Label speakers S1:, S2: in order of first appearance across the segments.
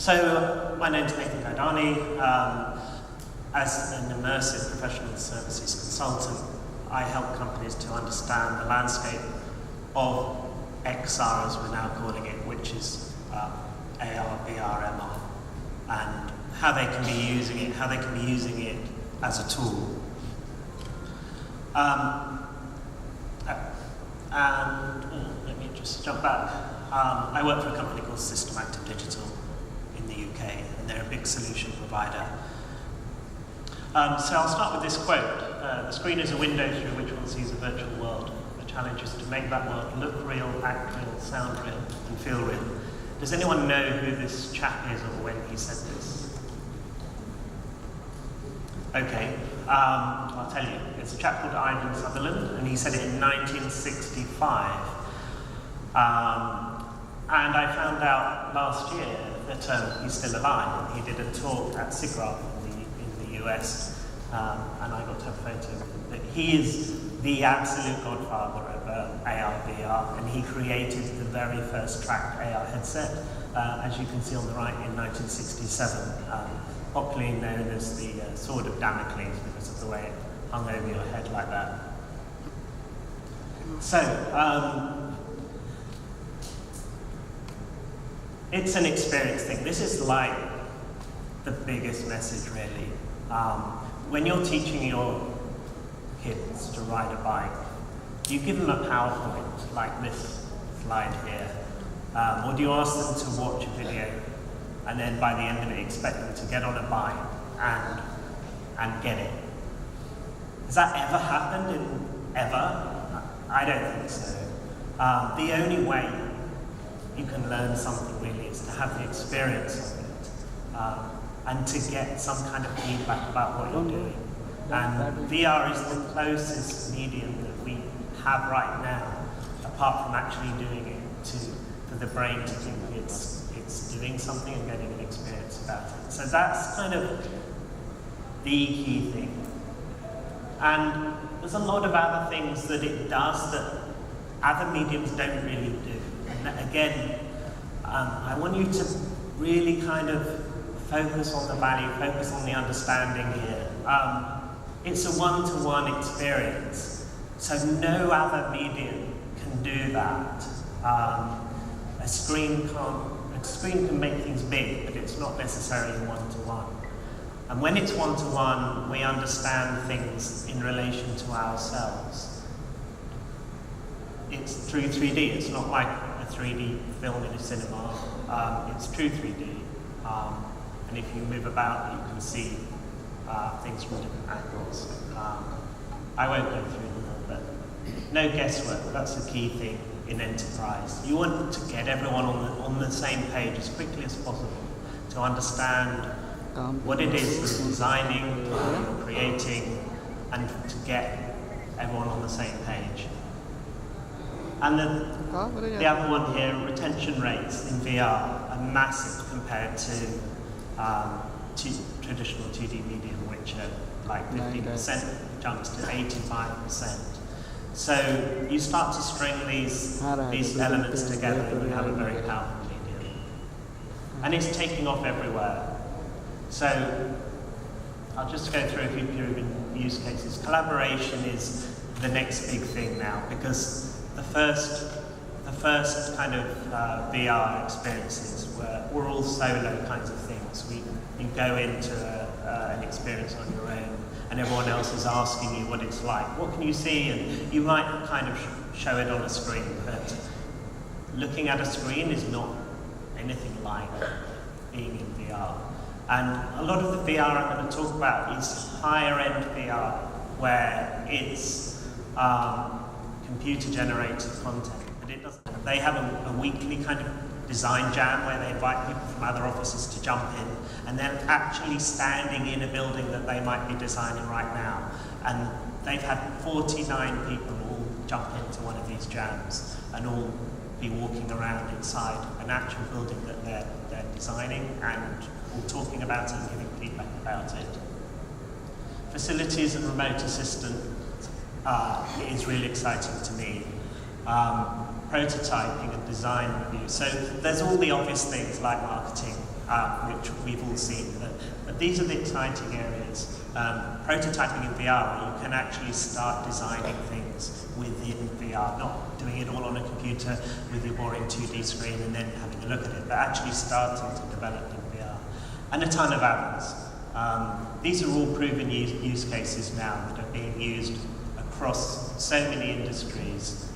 S1: So, my name's Nathan Gaydhani. As an immersive professional services consultant, I help companies to understand the landscape of XR, as we're now calling it, which is AR, VR, MR, and how they can be using it, as a tool. Let me just jump back. I work for a company called System Active Digital in the UK, and they're a big solution provider. So I'll start with this quote. The screen is a window through which one sees a virtual world. The challenge is to make that world look real, act real, sound real, and feel real. Does anyone know who this chap is or when he said this? Okay, I'll tell you. It's a chap called Ivan Sutherland, and he said it in 1965. And I found out last year that he's still alive. He did a talk at SIGGRAPH in the US, and I got to have a photo of him. But he is the absolute godfather of AR, VR, and he created the very first tracked AR headset, as you can see on the right, in 1967, popularly known as the Sword of Damocles because of the way it hung over your head like that. So, it's an experience thing. This is like the biggest message, really. When you're teaching your kids to ride a bike, do you give them a PowerPoint like this slide here? Or do you ask them to watch a video and then by the end of it expect them to get on a bike and get it? Has that ever happened ever? I don't think so. The only way you can learn something really is to have the experience of it and to get some kind of feedback about what you're doing. And VR is the closest medium that we have right now, apart from actually doing it, for the brain to think it's doing something and getting an experience about it. So that's kind of the key thing. And there's a lot of other things that it does that other mediums don't really do. And again, I want you to really kind of focus on the value, focus on the understanding here. It's a one-to-one experience, so no other medium can do that. A screen can make things big, but it's not necessarily one-to-one. And when it's one-to-one, we understand things in relation to ourselves. It's true 3D. It's not like a 3D film in a cinema. It's true 3D. And if you move about, you can see things from different angles. I won't go through them all, but no guesswork. That's the key thing in enterprise. You want to get everyone on the same page as quickly as possible to understand what it is you're designing, you're creating, and to get everyone on the same page. And the other one here, retention rates in VR are massive compared to traditional 2D medium, which are like 50%, jumps to 85%. So you start to string these elements together and you have a very powerful medium. And it's taking off everywhere. So I'll just go through a few proven use cases. Collaboration is the next big thing now, because the first kind of VR experiences were all solo kinds of things. You go into an experience on your own, and everyone else is asking you what it's like. What can you see? And you might kind of show it on a screen, but looking at a screen is not anything like being in VR. And a lot of the VR I'm going to talk about is higher end VR, where it's computer-generated content, but it doesn't. They have a weekly kind of design jam where they invite people from other offices to jump in, and they're actually standing in a building that they might be designing right now. And they've had 49 people all jump into one of these jams and all be walking around inside an actual building that they're designing and all talking about it and giving feedback about it. Facilities and remote assistant is really exciting to me. Prototyping and design review. So there's all the obvious things like marketing, which we've all seen. But these are the exciting areas. Prototyping in VR, where you can actually start designing things within VR, not doing it all on a computer with your boring 2D screen and then having a look at it, but actually starting to develop in VR. And a ton of others. These are all proven use cases now that are being used across so many industries.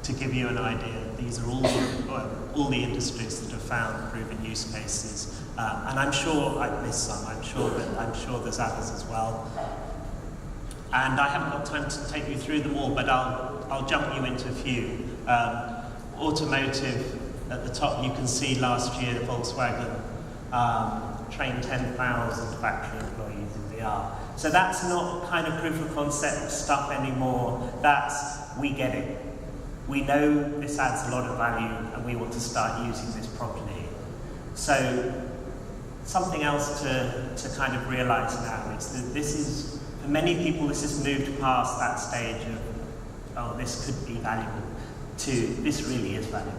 S1: To give you an idea, these are all the industries that have found proven use cases, and I'm sure I've missed some. I'm sure there's others as well. And I haven't got time to take you through them all, but I'll jump you into a few. Automotive at the top, you can see last year Volkswagen trained 10,000 factory employees in VR. So that's not kind of proof of concept stuff anymore. That's, we get it. We know this adds a lot of value and we want to start using this properly. So something else to kind of realize now is that this is, for many people, this has moved past that stage of, oh, this could be valuable, to this really is valuable.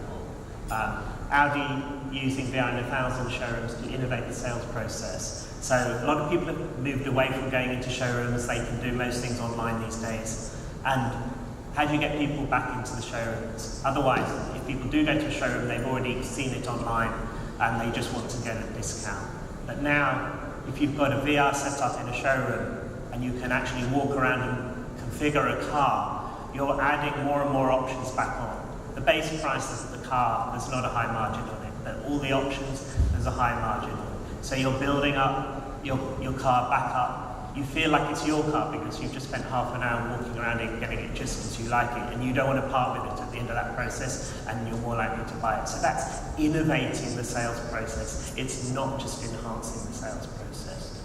S1: Audi using VR in 1,000 showrooms to innovate the sales process. So a lot of people have moved away from going into showrooms. They can do most things online these days. And how do you get people back into the showrooms? Otherwise, if people do go to a showroom, they've already seen it online and they just want to get a discount. But now, if you've got a VR set up in a showroom and you can actually walk around and configure a car, you're adding more and more options back on. The base price of the car, there's not a high margin on it, but all the options, there's a high margin on it. So you're building up your car back up. You feel like it's your car because you've just spent half an hour walking around it and getting it just as you like it, and you don't want to part with it at the end of that process, and you're more likely to buy it. So that's innovating the sales process. It's not just enhancing the sales process.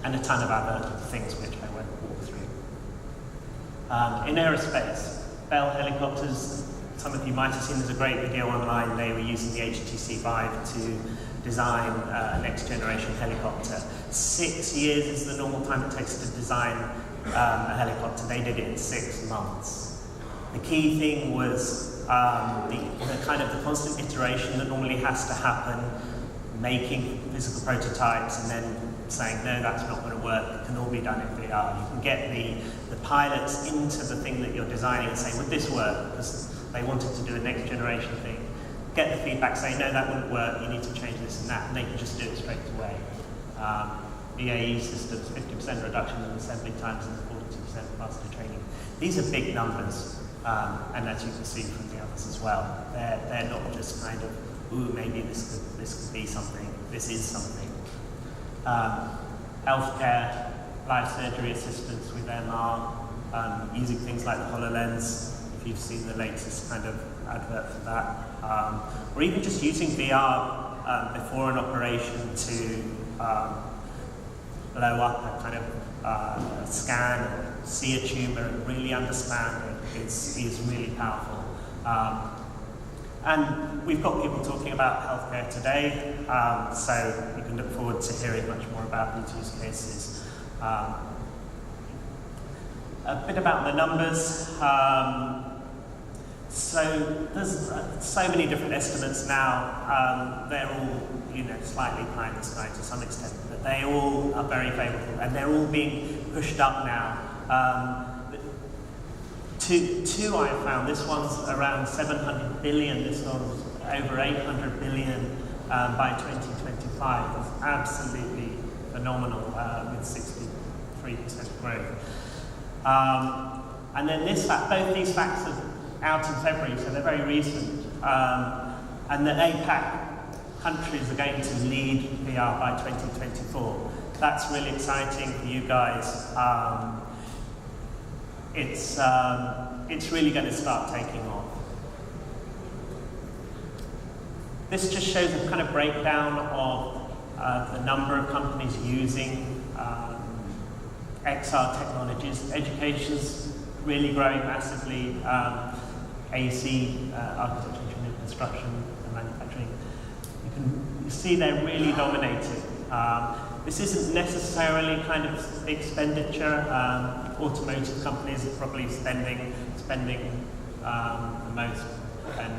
S1: And a ton of other things which I won't walk through. In aerospace, Bell helicopters, some of you might have seen, there's a great video online. They were using the HTC Vive to design a next generation helicopter. 6 years is the normal time it takes to design a helicopter. They did it in 6 months. The key thing was the kind of the constant iteration that normally has to happen, making physical prototypes and then saying, no, that's not going to work. It can all be done in VR. You can get the pilots into the thing that you're designing and say, would this work? Because they wanted to do a next generation thing. Get the feedback, say, no, that wouldn't work, you need to change this and that, and they can just do it straight away. BAE systems, 50% reduction in assembly times and 40% faster training. These are big numbers, and as you can see from the others as well, they're not just kind of, ooh, maybe this could be something, this is something. Healthcare, live surgery assistance with MR, using things like the HoloLens, if you've seen the latest kind of advert for that. Or even just using VR before an operation to blow up a kind of scan, or see a tumor, and really understand it is really powerful. And we've got people talking about healthcare today, so you can look forward to hearing much more about these use cases. A bit about the numbers. So there's so many different estimates now. They're all, slightly pie in the sky to some extent, but they all are very favourable, and they're all being pushed up now. Two I found. This one's around 700 billion. This one's over 800 billion by 2025. It's absolutely phenomenal with 63% growth. And then both these facts are out in February, so they're very recent. And the APAC countries are going to lead VR by 2024. That's really exciting for you guys. It's really going to start taking off. This just shows a kind of breakdown of the number of companies using XR technologies. Education's really growing massively. AC, architecture, engineering, construction, and manufacturing. You see they're really dominating. This isn't necessarily kind of expenditure. Automotive companies are probably spending the most, and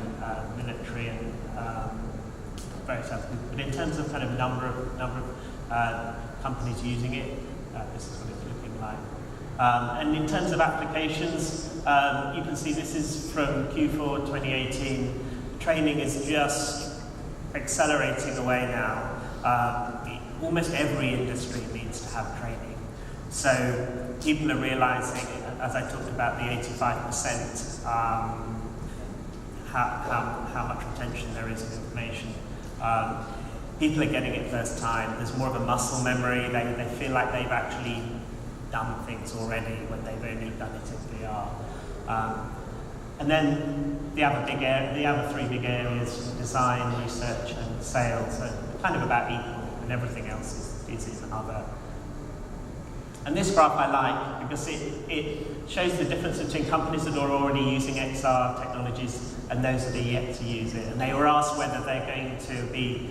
S1: military and very sensible. But in terms of kind of number of companies using it, this is what it's looking like. And in terms of applications, you can see this is from Q4 2018. Training is just accelerating away now. Almost every industry needs to have training. So people are realizing, as I talked about, the 85%, how much retention there is of information. People are getting it first time. There's more of a muscle memory. They feel like they've actually done things already when they've only done it in VR. And then the other three big areas, design, research, and sales, are kind of about equal, and everything else is other. And this graph I like because it shows the difference between companies that are already using XR technologies and those that are yet to use it. And they were asked whether they're going to be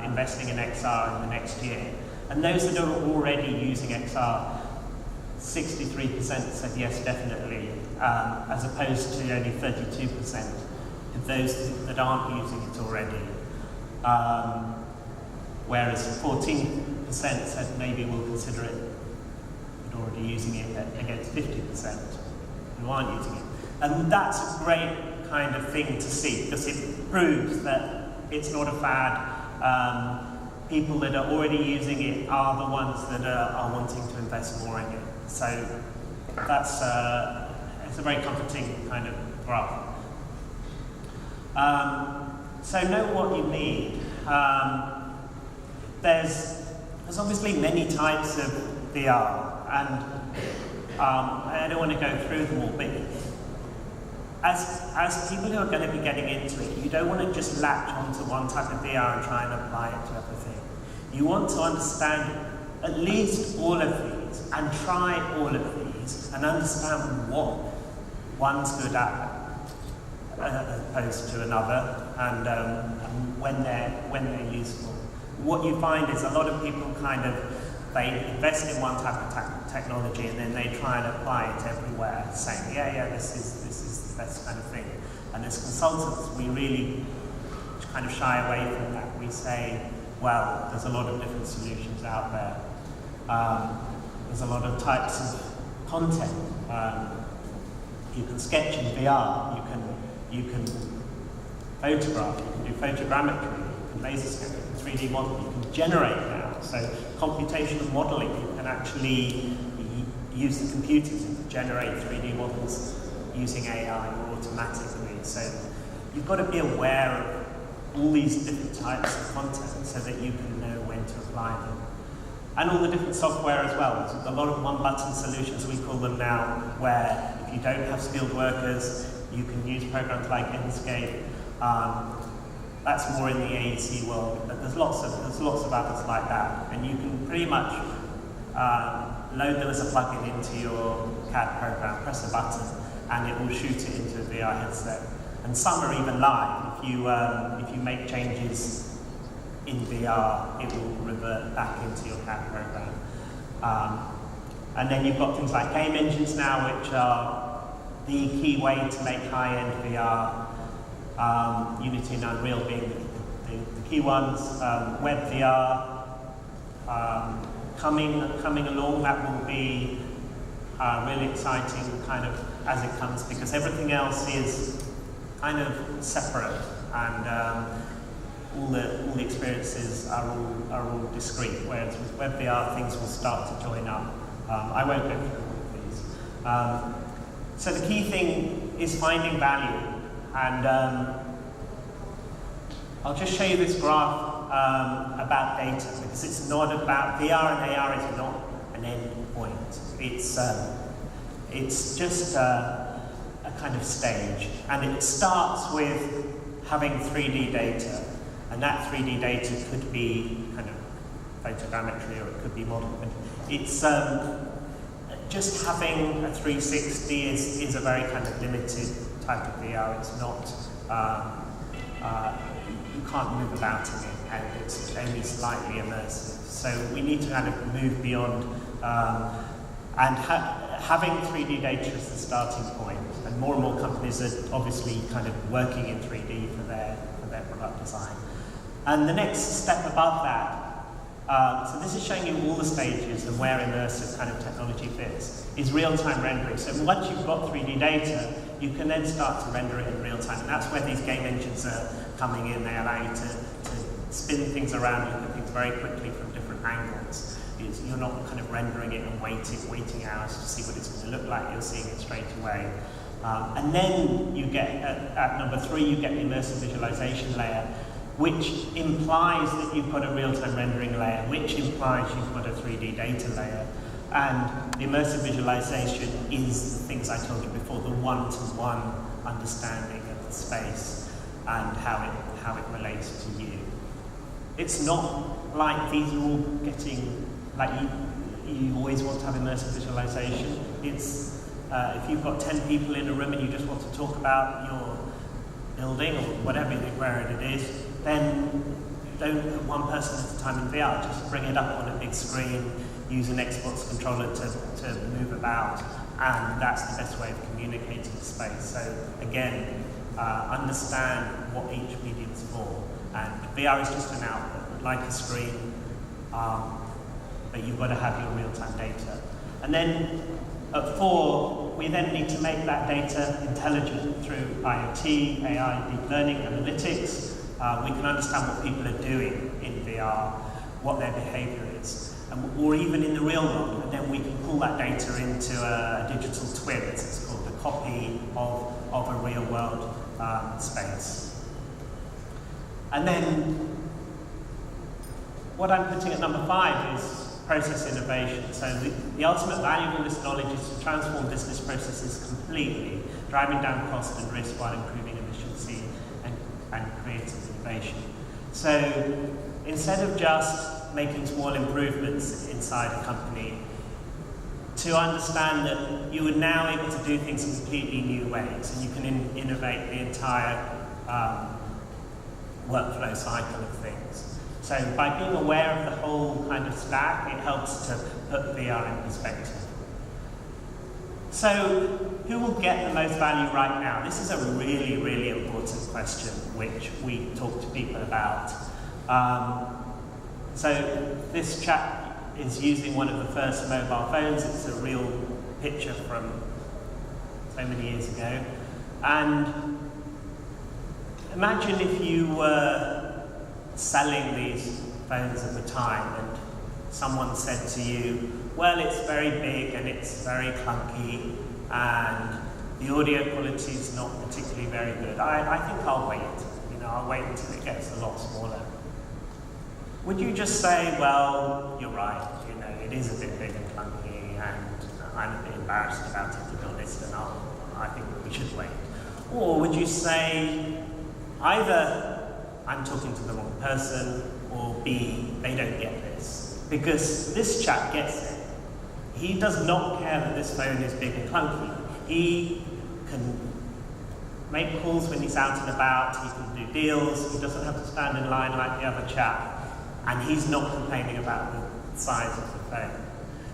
S1: investing in XR in the next year. And those that are already using XR, 63% said yes, definitely, as opposed to only 32% of those that aren't using it already. Whereas 14% said maybe we'll consider it, but already using it, against 50% who aren't using it. And that's a great kind of thing to see, because it proves that it's not a fad. People that are already using it are the ones that are wanting to invest more in it. So that's it's a very comforting kind of graph. So know what you need. There's obviously many types of VR, and I don't want to go through them all, but as people who are going to be getting into it, you don't want to just latch onto one type of VR and try and apply it to everything. You want to understand at least all of these and try all of these and understand what one's good at as opposed to another, and when they're useful. What you find is a lot of people they invest in one type of technology and then they try and apply it everywhere, saying, yeah, this is the best kind of thing. And as consultants, we really kind of shy away from that. We say, well, there's a lot of different solutions out there. There's a lot of types of content. You can sketch in VR. You can photograph. You can do photogrammetry. You can laser scan. You can 3D model. You can generate now. So computational modeling. You can actually use the computers to generate 3D models using AI or automatically. So you've got to be aware of all these different types of content so that you can know when to apply them. And all the different software as well. There's a lot of one-button solutions, we call them now, where if you don't have skilled workers, you can use programs like Enscape. That's more in the AEC world, but there's lots of others like that. And you can pretty much load them as a plugin into your CAD program, press a button, and it will shoot it into a VR headset. And some are even live. If you make changes in VR, it will revert back into your CAD program. And then you've got things like game engines now, which are the key way to make high-end VR. Unity and Unreal being the key ones. Web VR coming along. That will be really exciting, kind of as it comes, because everything else is kind of separate, and all the experiences are all discrete. Whereas with Web VR, things will start to join up. I won't go through all of these. So the key thing is finding value, and I'll just show you this graph about data, because it's not about VR, and AR is not an end point. It's just a kind of stage, and it starts with having 3D data, and that 3D data could be kind of photogrammetry, or it could be modeling. It's just having a 360 is a very kind of limited type of VR. It's not, you can't move about in it, and it's only slightly immersive. So we need to kind of move beyond, and having 3D data as the starting point, and more companies are obviously kind of working in 3D for their product design. And the next step above that, so this is showing you all the stages and where immersive kind of technology fits, is real-time rendering. So once you've got 3D data, you can then start to render it in real time. And that's where these game engines are coming in. They allow you to spin things around, look at things very quickly from different angles. You're not kind of rendering it and waiting hours to see what it's going to look like. You're seeing it straight away. And then you get, at number 3, you get the immersive visualization layer, which implies that you've got a real-time rendering layer, which implies you've got a 3D data layer. And the immersive visualization is the things I told you before, the one-to-one understanding of the space and how it relates to you. It's not like these are all getting, like you always want to have immersive visualization. It's, if you've got 10 people in a room and you just want to talk about your building or whatever, where it is, then don't put one person at a time in VR, just bring it up on a big screen, use an Xbox controller to move about, and that's the best way of communicating space. So again, understand what each medium's for, and VR is just an output, like a screen, but you've got to have your real-time data. And then at 4, we then need to make that data intelligent through IoT, AI, deep learning, analytics. We can understand what people are doing in VR, what their behavior is, or even in the real world, and then we can pull that data into a digital twin, as it's called, a copy of a real world space. And then what I'm putting at number 5 is process innovation. So the ultimate value of this knowledge is to transform business processes completely, driving down cost and risk while improving efficiency and creating innovation. So instead of just making small improvements inside a company, to understand that you are now able to do things in completely new ways, and you can innovate the entire workflow cycle of things. So by being aware of the whole kind of stack, it helps to put VR in perspective. So who will get the most value right now? This is a really, really important question which we talk to people about. So this chap is using one of the first mobile phones. It's a real picture from so many years ago. And imagine if you were selling these phones at the time and someone said to you, well, it's very big and it's very clunky and the audio quality is not particularly very good. I think I'll wait. I'll wait until it gets a lot smaller. Would you just say, well, you're right, it is a bit big and clunky and I'm a bit embarrassed about it, to be honest, and I think we should wait? Or would you say, either I'm talking to the wrong person, or B, they don't get this? Because this chap gets it. He does not care that this phone is big and clunky. He can make calls when he's out and about, he can do deals, he doesn't have to stand in line like the other chap, and he's not complaining about the size of the phone.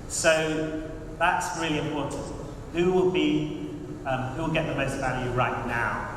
S1: So that's really important. Who will get the most value right now?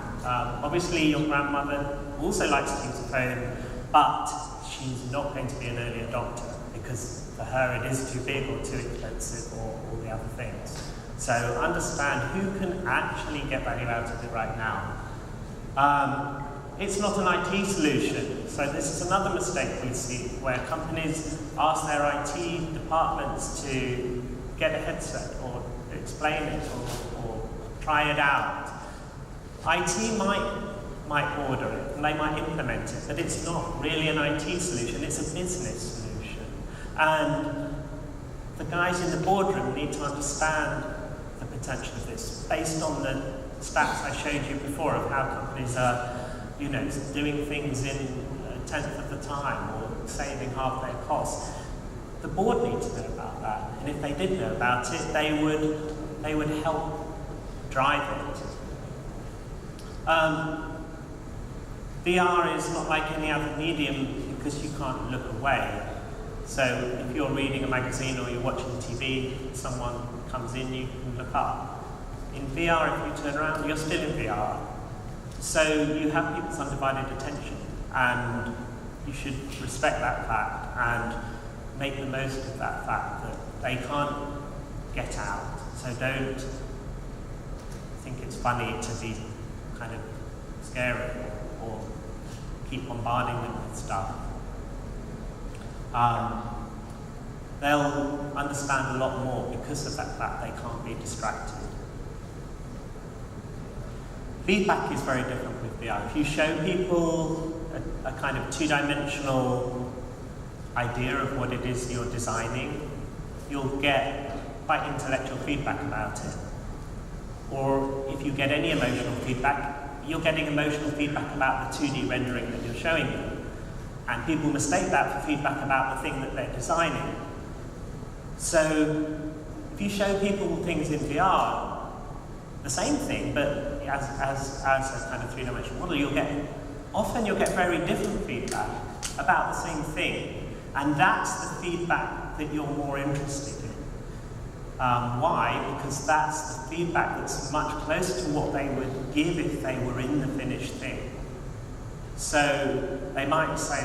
S1: Obviously your grandmother also likes to use a phone, but she's not going to be an early adopter because for her it is too big or too expensive or all the other things. So understand who can actually get value out of it right now. It's not an IT solution, so this is another mistake we see where companies ask their IT departments to get a headset or explain it or try it out. IT might order it and they might implement it, but it's not really an IT solution, it's a business solution. And the guys in the boardroom need to understand the potential of this based on the stats I showed you before of how companies are doing things in a tenth of the time or saving half their costs. The board needs to know about that, and if they did know about it, they would help drive it. VR is not like any other medium because you can't look away. So if you're reading a magazine or you're watching TV, someone comes in, you can look up. In VR, if you turn around, you're still in VR. So you have people's undivided attention, and you should respect that fact and make the most of that fact that they can't get out. So don't think it's funny to be kind of scary or keep bombarding them with stuff. They'll understand a lot more because of that fact they can't be distracted. Feedback is very different with VR. If you show people a kind of two-dimensional idea of what it is you're designing, you'll get quite intellectual feedback about it. Or if you get any emotional feedback, you're getting emotional feedback about the 2D rendering that you're showing them. And people mistake that for feedback about the thing that they're designing. So if you show people things in VR, the same thing, but as a kind of three-dimensional model, often you'll get very different feedback about the same thing. And that's the feedback that you're more interested in. Why? Because that's the feedback that's much closer to what they would give if they were in the finished thing. So they might say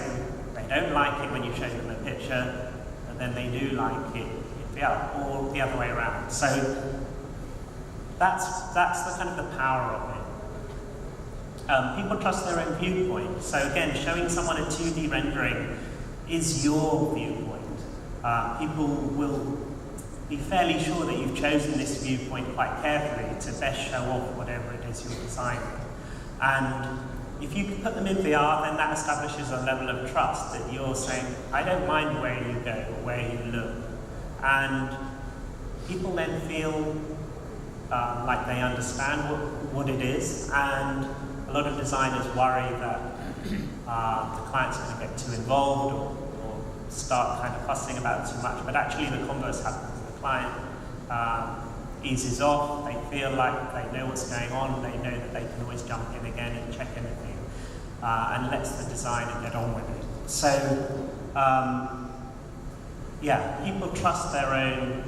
S1: they don't like it when you show them a picture, but then they do like it in VR, or the other way around. So that's the kind of the power of it. People trust their own viewpoint. So again, showing someone a 2D rendering is your viewpoint. People will be fairly sure that you've chosen this viewpoint quite carefully to best show off whatever it is you're designing. And if you can put them in VR, then that establishes a level of trust that you're saying, I don't mind where you go or where you look. And people then feel like they understand what it is. And a lot of designers worry that the client's going to get too involved or start kind of fussing about it too much. But actually the converse happens. The client eases off, they feel like they know what's going on, they know that they can always jump in again and check anything, and lets the designer get on with it. So, yeah, people trust their own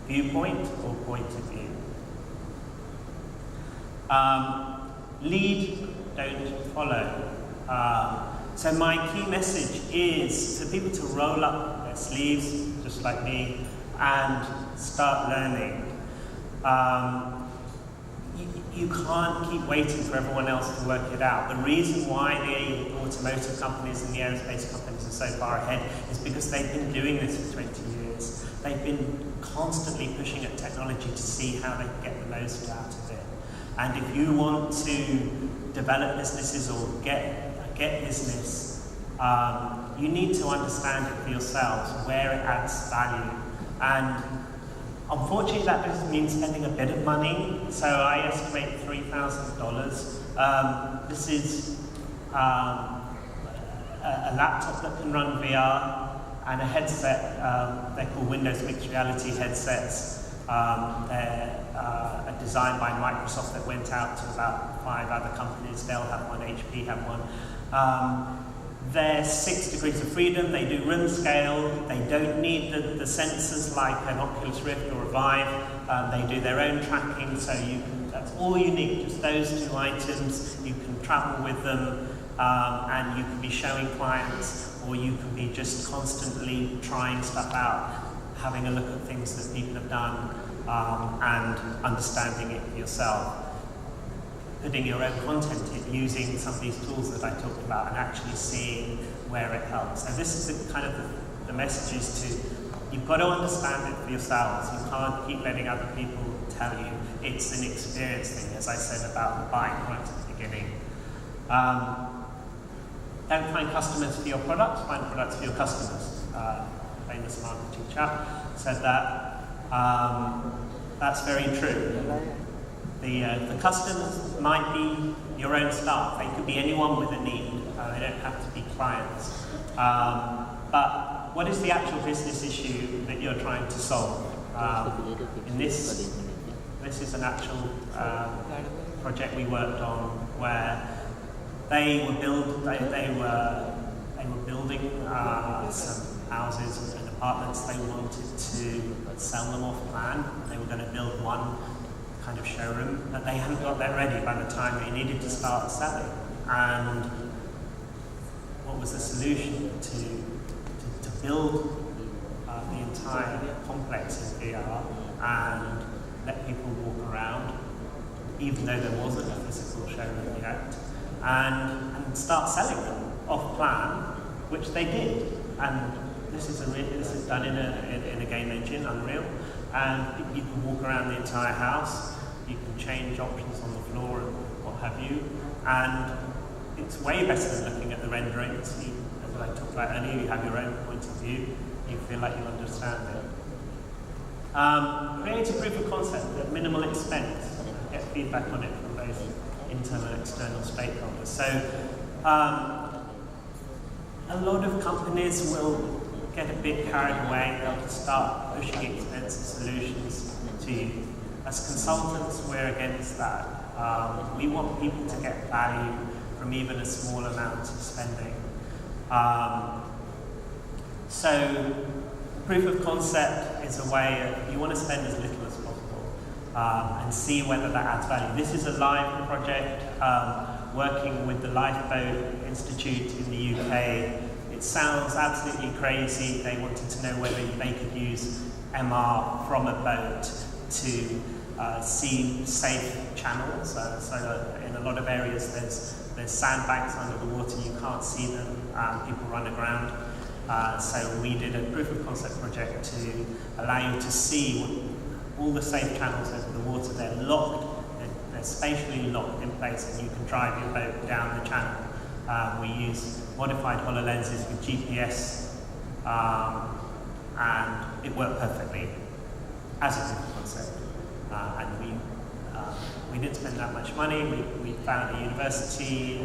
S1: viewpoint or point of view. Lead, don't follow. So my key message is for people to roll up their sleeves, just like me, and start learning. You can't keep waiting for everyone else to work it out. The reason why the automotive companies and the aerospace companies are so far ahead is because they've been doing this for 20 years. They've been constantly pushing at technology to see how they can get the most out of it. And if you want to develop businesses or get business, you need to understand it for yourselves, where it adds value. And unfortunately, that does mean spending a bit of money. So I estimate $3,000. This is a laptop that can run VR and a headset. They're called Windows Mixed Reality headsets. They're designed by Microsoft that went out to about 5 other companies. Dell have one, HP have one. They're 6 degrees of freedom, they do room scale, they don't need the sensors like an Oculus Rift or a Vive, they do their own tracking, so that's all you need, just those 2 items. You can travel with them, and you can be showing clients, or you can be just constantly trying stuff out, having a look at things that people have done, and understanding it for yourself. Putting your own content in, using some of these tools that I talked about, and actually seeing where it helps. And this is the kind of the message is to, you've got to understand it for yourselves. You can't keep letting other people tell you. It's an experience thing, as I said about the bike right at the beginning. Don't find customers for your products, find products for your customers. Famous marketing chap said that. That's very true. The customers might be your own staff. They could be anyone with a need. They don't have to be clients. But what is the actual business issue that you're trying to solve? In this is an actual project we worked on where they were building some houses and apartments. They wanted to sell them off plan. They were going to build one kind of showroom, but they hadn't got that ready by the time they needed to start selling. And what was the solution to build the entire complex in VR and let people walk around, even though there wasn't a physical showroom yet, and start selling them off plan, which they did. And this is done in a game engine, Unreal, and you can walk around the entire house. You can change options on the floor and what have you, and it's way better than looking at the renderings. As I talked about earlier, you have your own point of view. You feel like you understand it. Create a proof of concept at minimal expense. Get feedback on it from both internal and external stakeholders. So a lot of companies will get a bit carried away. They'll start pushing expensive solutions to you. As consultants, we're against that. We want people to get value from even a small amount of spending. So proof of concept is a way of, you want to spend as little as possible and see whether that adds value. This is a live project working with the Lifeboat Institute in the UK. It sounds absolutely crazy. They wanted to know whether they could use MR from a boat to see safe channels. So in a lot of areas there's sandbanks under the water, you can't see them, people run aground. So we did a proof of concept project to allow you to see all the safe channels over the water. They're locked, they're spatially locked in place, and you can drive your boat down the channel. We use modified HoloLenses with GPS, and it worked perfectly as a proof of concept. And we didn't spend that much money. We found a university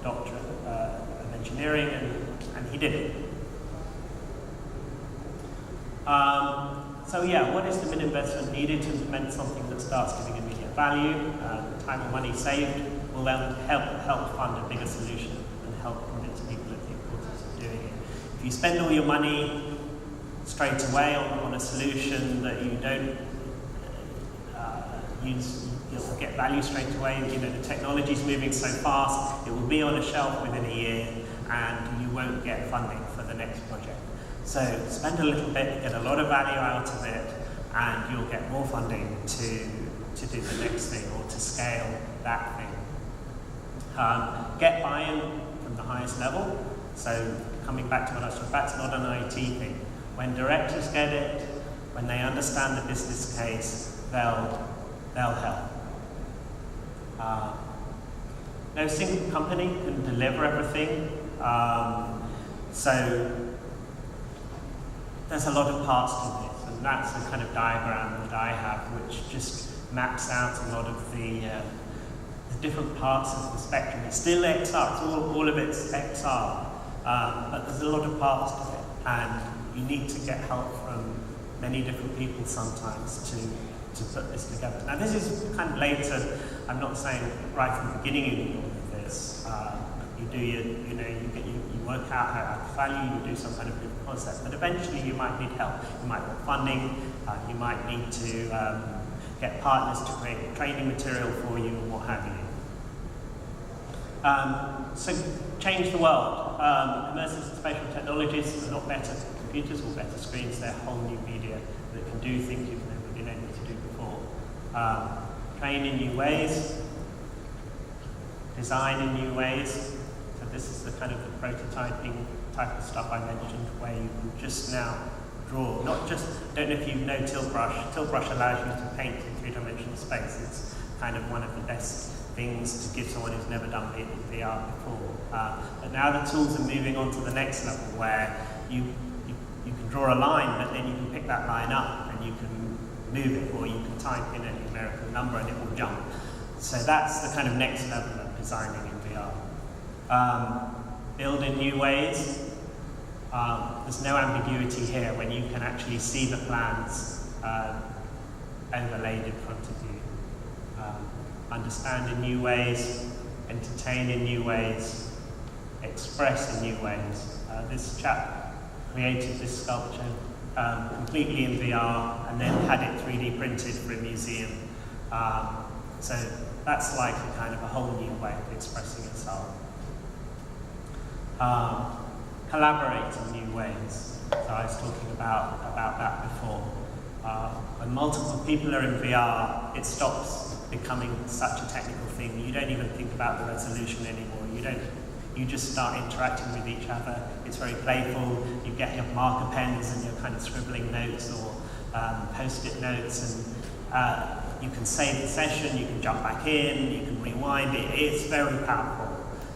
S1: doctorate of engineering, and he did it. So yeah, what is the minimum investment needed to implement something that starts giving immediate value? Time and money saved will then help fund a bigger solution and help convince people of the importance of doing it. If you spend all your money straight away on a solution that you don't you'll get value straight away. You know, the technology's moving so fast, it will be on a shelf within a year, and you won't get funding for the next project. So spend a little bit, get a lot of value out of it, and you'll get more funding to do the next thing or to scale that thing. Get buy-in from the highest level. So coming back to what I was talking about, it's not an IT thing. When directors get it, when they understand the business case, they'll help. No single company can deliver everything, so there's a lot of parts to this, and that's the kind of diagram that I have, which just maps out a lot of the different parts of the spectrum. It's still XR, all of it's XR, but there's a lot of parts to it, and you need to get help from many different people sometimes to put this together. Now this is kind of later. I'm not saying right from the beginning you do all of this. You do you work out how to add value, you do some kind of proof of concept, but eventually you might need help. You might want funding. You might need to get partners to create training material for you and what have you. So change the world. Immersive and spatial technologies are not better computers or better screens. They're whole new media that can do things you've never been able to do before. Train in new ways, design in new ways. So this is the kind of the prototyping type of stuff I mentioned, where you can just now draw, not just, I don't know if you know Tilt Brush. Tilt Brush allows you to paint in three-dimensional space. It's kind of one of the best things to give someone who's never done VR before. But now the tools are moving on to the next level, where you can draw a line, but then you can pick that line up and you can move it, or you can type in a numerical number and it will jump. So that's the kind of next level of designing in VR. Build in new ways. There's no ambiguity here when you can actually see the plans overlaid in front of you. Understand in new ways, entertain in new ways, express in new ways. This chap created this sculpture completely in VR and then had it 3D printed for a museum. So that's like a kind of a whole new way of expressing itself. collaborate in new ways. So I was talking about that before. When multiple people are in VR, it stops becoming such a technical thing. You don't even think about the resolution anymore. You just start interacting with each other. It's very playful. You get your marker pens and you're kind of scribbling notes or post-it notes, and you can save the session, you can jump back in, you can rewind it. It's very powerful.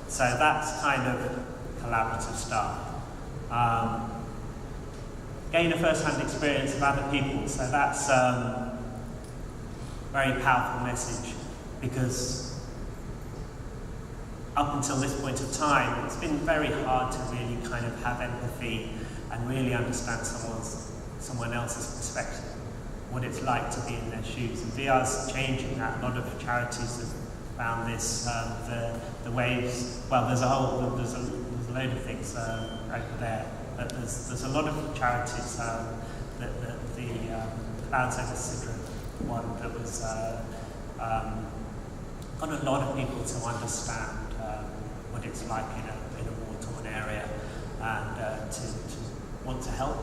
S1: So that's kind of collaborative stuff. Gain a first-hand experience of other people. So that's a very powerful message, because up until this point of time, it's been very hard to really kind of have empathy and really understand someone else's perspective, what it's like to be in their shoes. And VR's changing that. A lot of charities have found this, the waves. Well, there's a load of things over there, but there's a lot of charities. The Clouds Over Sidra one that was got a lot of people to understand what it's like in a war-torn area, and to want to help.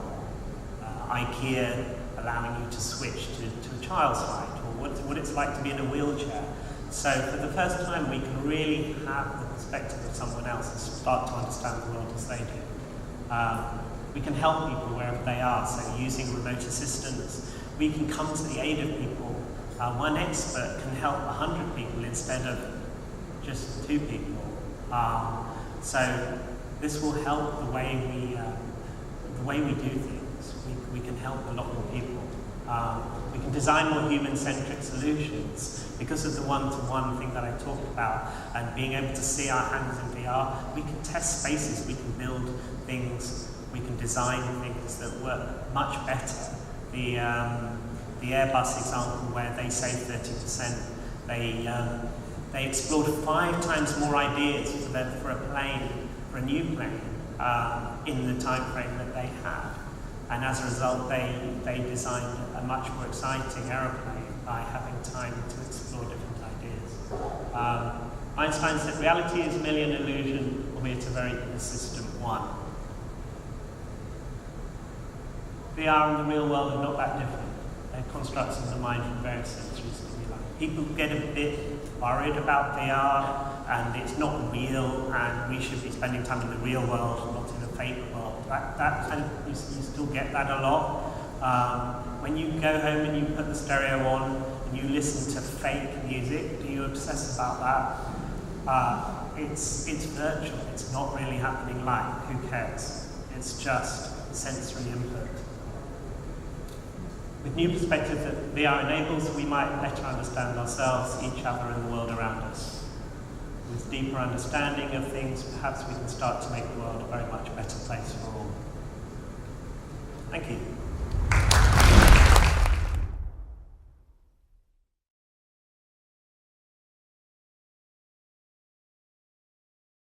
S1: IKEA allowing you to switch to a child's height, or what it's like to be in a wheelchair. So for the first time, we can really have the perspective of someone else and start to understand the world as they do. We can help people wherever they are, so using remote assistance, we can come to the aid of people. One expert can help 100 people instead of just 2 people. So this will help the way we do things. We can help a lot more people. We can design more human-centric solutions because of the one-to-one thing that I talked about, and being able to see our hands in VR. We can test spaces, we can build things, we can design things that work much better. The Airbus example, where they saved 30%, they explored 5 times more ideas for a new plane in the time frame that they had. And as a result, they designed a much more exciting aeroplane by having time to explore different ideas. Einstein said, reality is merely an illusion, albeit a very persistent one. VR and the real world are not that different. They're constructs of the mind from various sensory stimuli. People get a bit worried about VR, and it's not real, and we should be spending time in the real world, not in a fake world. That kind of, you still get that a lot. When you go home and you put the stereo on and you listen to fake music, do you obsess about that? It's virtual. It's not really happening live. Who cares? It's just sensory input. With new perspectives that VR enables, we might better understand ourselves, each other, and the world around us. With deeper understanding of things, perhaps we can start to make the world a very much better place for all. Thank you.